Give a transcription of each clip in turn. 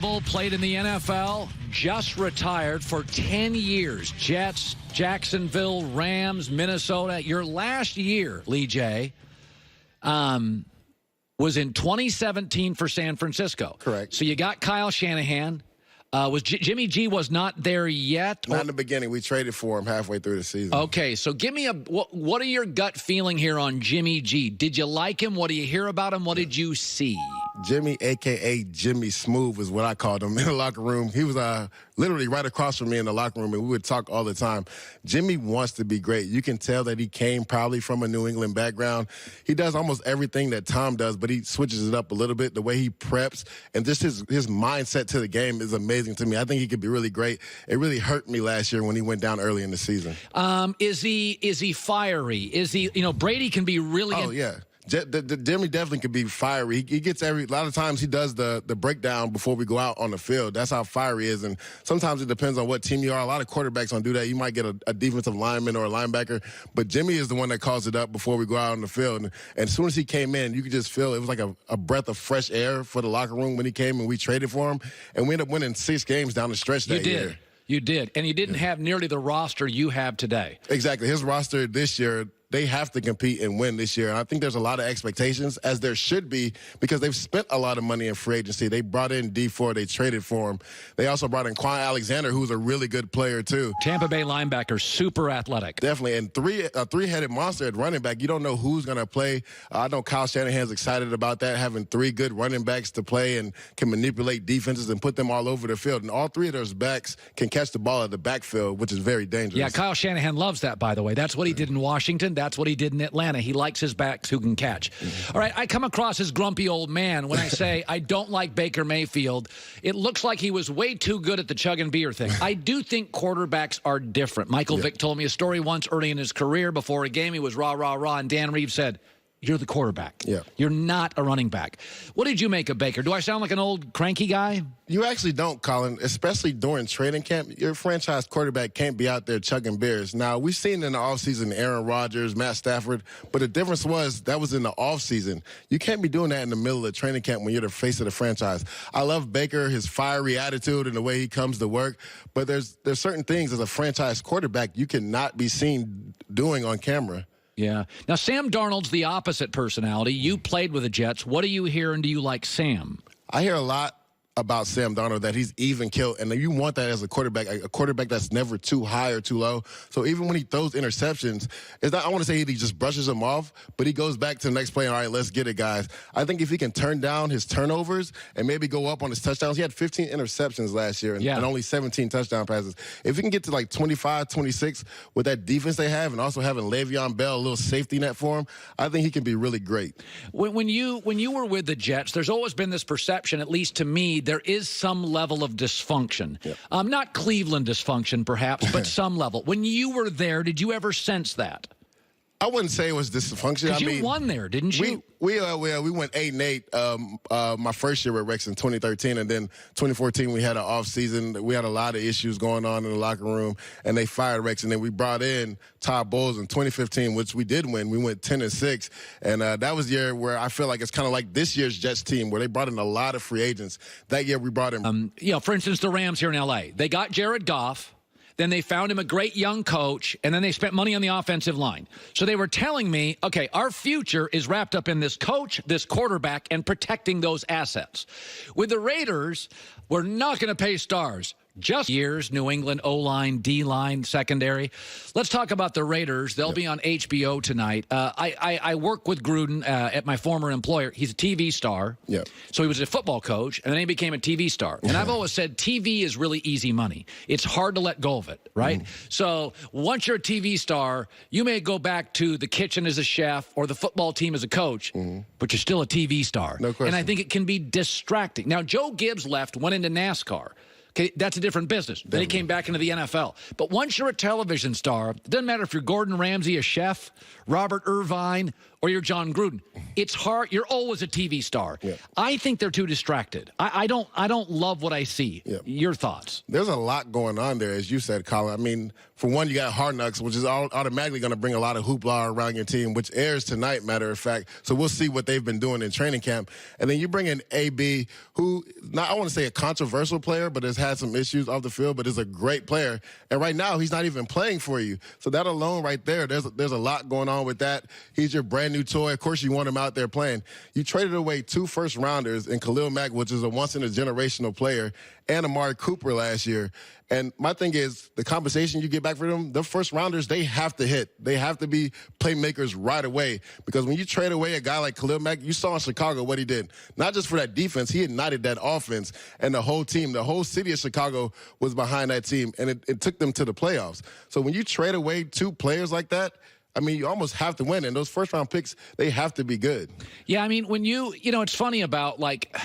Played in the NFL, just retired for 10 years. Jets, Jacksonville, Rams, Minnesota. Your last year, Lee J, was in 2017 for San Francisco. Correct. So you got Kyle Shanahan. Jimmy G was not there yet? Not in the beginning. We traded for him halfway through the season. Okay, so give me what are your gut feeling here on Jimmy G? Did you like him? What do you hear about him? What did you see? Jimmy, a.k.a. Jimmy Smooth, is what I called him in the locker room. He was literally right across from me in the locker room, and we would talk all the time. Jimmy wants to be great. You can tell that he came probably from a New England background. He does almost everything that Tom does, but he switches it up a little bit, the way he preps, and just his mindset to the game is amazing to me. I think he could be really great. It really hurt me last year when he went down early in the season. Is he fiery? Is he, Brady can be really... Oh, yeah. Jimmy definitely could be fiery. He gets a lot of times he does the breakdown before we go out on the field. That's how fiery he is. And sometimes it depends on what team you are. A lot of quarterbacks don't do that. You might get a defensive lineman or a linebacker, but Jimmy is the one that calls it up before we go out on the field. And as soon as he came in, you could just feel it was like a breath of fresh air for the locker room when he came and we traded for him. And we ended up winning 6 games down the stretch that year. You did. And you didn't have nearly the roster you have today. Exactly. His roster this year, they have to compete and win this year. And I think there's a lot of expectations, as there should be, because they've spent a lot of money in free agency. They brought in D4. They traded for him. They also brought in Quan Alexander, who's a really good player, too. Tampa Bay linebacker, super athletic. Definitely. And a three-headed monster at running back. You don't know who's going to play. I know Kyle Shanahan's excited about that, having 3 good running backs to play and can manipulate defenses and put them all over the field. And all 3 of those backs can catch the ball at the backfield, which is very dangerous. Yeah, Kyle Shanahan loves that, by the way. That's what he did in Washington. That's what he did in Atlanta. He likes his backs who can catch. All right, I come across as grumpy old man when I say I don't like Baker Mayfield. It looks like he was way too good at the chug and beer thing. I do think quarterbacks are different. Michael Vick told me a story once early in his career before a game. He was rah, rah, rah, and Dan Reeves said, "You're the quarterback. Yeah. You're not a running back." What did you make of Baker? Do I sound like an old cranky guy? You actually don't, Colin, especially during training camp. Your franchise quarterback can't be out there chugging beers. Now, we've seen in the offseason Aaron Rodgers, Matt Stafford, but the difference was that was in the offseason. You can't be doing that in the middle of training camp when you're the face of the franchise. I love Baker, his fiery attitude and the way he comes to work, but there's certain things as a franchise quarterback you cannot be seen doing on camera. Yeah. Now, Sam Darnold's the opposite personality. You played with the Jets. What do you hear, and do you like Sam? I hear a lot about Sam Darnold, that he's even killed, and you want that as a quarterback that's never too high or too low. So even when he throws interceptions, it's not, I want to say he just brushes them off, but he goes back to the next play, all right, let's get it, guys. I think if he can turn down his turnovers and maybe go up on his touchdowns, he had 15 interceptions last year and only 17 touchdown passes. If he can get to like 25, 26 with that defense they have and also having Le'Veon Bell, a little safety net for him, I think he can be really great. When you were with the Jets, there's always been this perception, at least to me, there is some level of dysfunction. Yep. Not Cleveland dysfunction, perhaps, but some level. When you were there, did you ever sense that? I wouldn't say it was dysfunction. Because you won there, didn't you? We went 8-8 my first year with Rex in 2013, and then 2014 we had an off season. We had a lot of issues going on in the locker room, and they fired Rex, and then we brought in Todd Bowles in 2015, which we did win. We went 10-6, and that was the year where I feel like it's kind of like this year's Jets team, where they brought in a lot of free agents. That year we brought in, for instance, the Rams here in L.A. They got Jared Goff. Then they found him a great young coach, and then they spent money on the offensive line. So they were telling me, okay, our future is wrapped up in this coach, this quarterback, and protecting those assets. With the Raiders, we're not going to pay stars. Just years, New England, O-line, D-line, secondary. Let's talk about the Raiders. They'll be on HBO tonight. I work with Gruden at my former employer. He's a TV star. Yeah. So he was a football coach, and then he became a TV star. And I've always said TV is really easy money. It's hard to let go of it, right? So once you're a TV star, you may go back to the kitchen as a chef or the football team as a coach, but you're still a TV star. No question. And I think it can be distracting. Now, Joe Gibbs went into NASCAR. Okay, that's a different business. Then he came back into the NFL. But once you're a television star, it doesn't matter if you're Gordon Ramsay, a chef, Robert Irvine, or you're John Gruden. It's hard. You're always a TV star. Yeah. I think they're too distracted. I don't love what I see. Yeah. Your thoughts? There's a lot going on there, as you said, Colin. I mean, for one, you got Hard Knocks, which is automatically going to bring a lot of hoopla around your team, which airs tonight, matter of fact. So we'll see what they've been doing in training camp. And then you bring in AB, who, I want to say a controversial player, but has had some issues off the field, but is a great player. And right now, he's not even playing for you. So that alone right there, there's a lot going on with that. He's your brand new toy. Of course, you want him out there playing. You traded away 2 first-rounders in Khalil Mack, which is a once-in-a-generational player, and Amari Cooper last year. And my thing is, the compensation you get back for them, the first-rounders, they have to hit. They have to be playmakers right away. Because when you trade away a guy like Khalil Mack, you saw in Chicago what he did. Not just for that defense, he ignited that offense. And the whole team, the whole city of Chicago was behind that team. And it took them to the playoffs. So when you trade away 2 players like that, I mean, you almost have to win. And those first-round picks, they have to be good. Yeah, I mean, when you know, it's funny about, like,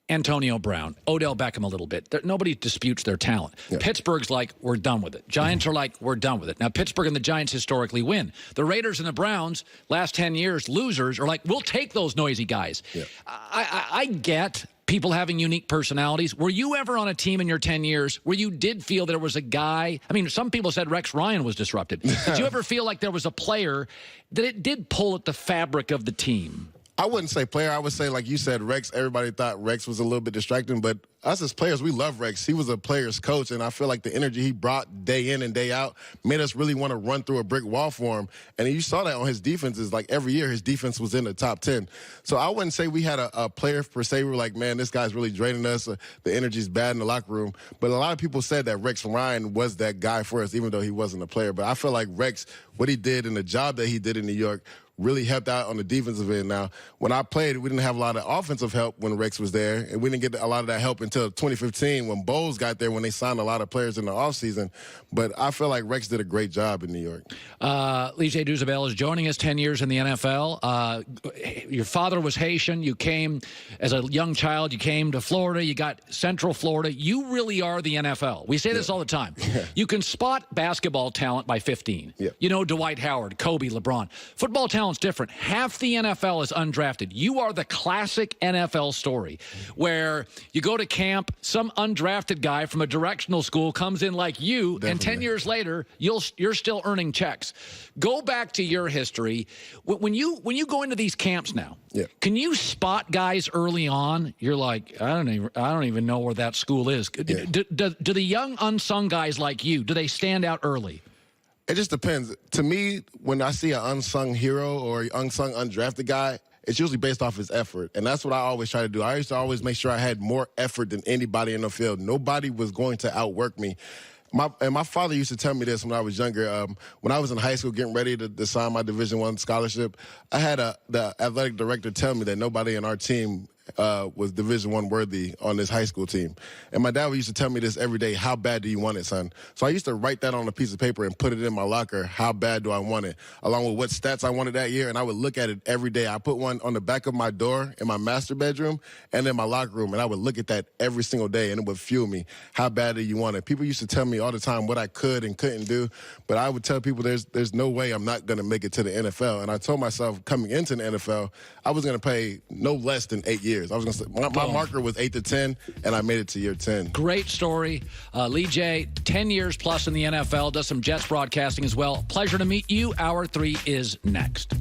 Antonio Brown, Odell Beckham a little bit. Nobody disputes their talent. Yeah. Pittsburgh's like, we're done with it. Giants are like, we're done with it. Now, Pittsburgh and the Giants historically win. The Raiders and the Browns, last 10 years, losers, are like, we'll take those noisy guys. Yeah. I get people having unique personalities. Were you ever on a team in your 10 years where you did feel there was a guy? I mean, some people said Rex Ryan was disrupted. Did you ever feel like there was a player that it did pull at the fabric of the team? I wouldn't say player. I would say, like you said, Rex. Everybody thought Rex was a little bit distracting, but us as players, we love Rex. He was a player's coach, and I feel like the energy he brought day in and day out made us really want to run through a brick wall for him. And you saw that on his defenses. Like, every year, his defense was in the top 10. So I wouldn't say we had a player per se. We were like, man, this guy's really draining us. The energy's bad in the locker room. But a lot of people said that Rex Ryan was that guy for us, even though he wasn't a player. But I feel like Rex, what he did and the job that he did in New York, really helped out on the defensive end. Now, when I played, we didn't have a lot of offensive help when Rex was there, and we didn't get a lot of that help until 2015 when Bowles got there, when they signed a lot of players in the offseason. But I feel like Rex did a great job in New York. Lijay Douzabel is joining us, 10 years in the NFL. Your father was Haitian. You came as a young child. You came to Florida. You got Central Florida. You really are the NFL. We say this all the time. You can spot basketball talent by 15. You know, Dwight Howard, Kobe, LeBron. Football talent's different. Half the NFL is undrafted. You are the classic NFL story where you go to camp, some undrafted guy from a directional school comes in like you, Definitely. And 10 years later, you're still earning checks. Go back to your history. When you go into these camps now, can you spot guys early on? You're like, I don't even know where that school is. Do the young unsung guys like you, do they stand out early? It just depends. To me, when I see an unsung hero or an unsung undrafted guy, it's usually based off his effort. And that's what I always try to do. I used to always make sure I had more effort than anybody in the field. Nobody was going to outwork me. My father used to tell me this when I was younger. When I was in high school getting ready to sign my Division I scholarship, I had the athletic director tell me that nobody in our team was Division I worthy on this high school team. And my dad used to tell me this every day: how bad do you want it, son? So I used to write that on a piece of paper and put it in my locker: how bad do I want it, along with what stats I wanted that year. And I would look at it every day. I put one on the back of my door in my master bedroom and in my locker room, and I would look at that every single day, and it would fuel me. How bad do you want it? People used to tell me all the time what I could and couldn't do, but I would tell people there's no way I'm not going to make it to the NFL. And I told myself coming into the NFL, I was going to play no less than 8 years. I was going to say my marker was 8 to 10, and I made it to year 10. Great story. Lijay, 10 years plus in the NFL, does some Jets broadcasting as well. Pleasure to meet you. Hour 3 is next.